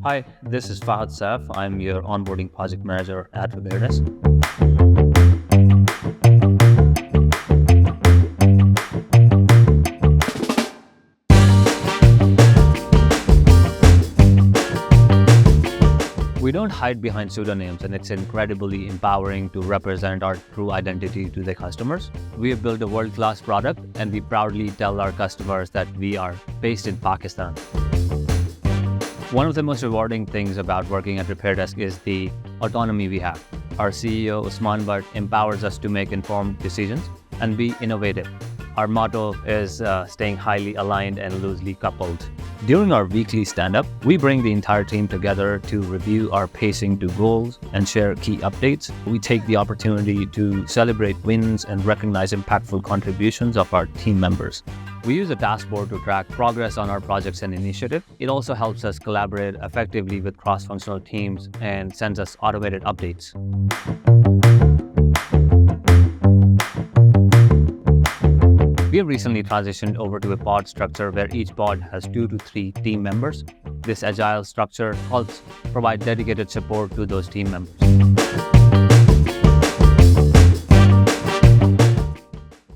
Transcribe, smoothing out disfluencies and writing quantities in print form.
Hi, this is Fahad Saif. I'm your onboarding project manager at RepairDesk. We don't hide behind pseudonyms, and it's incredibly empowering to represent our true identity to the customers. We have built a world-class product, and we proudly tell our customers that we are based in Pakistan. One of the most rewarding things about working at RepairDesk is the autonomy we have. Our CEO, Usman Bhatt, empowers us to make informed decisions and be innovative. Our motto is staying highly aligned and loosely coupled. During our weekly stand-up, we bring the entire team together to review our pacing to goals and share key updates. We take the opportunity to celebrate wins and recognize impactful contributions of our team members. We use a dashboard to track progress on our projects and initiatives. It also helps us collaborate effectively with cross-functional teams and sends us automated updates. We have recently transitioned over to a pod structure where each pod has 2 to 3 team members. This agile structure helps provide dedicated support to those team members.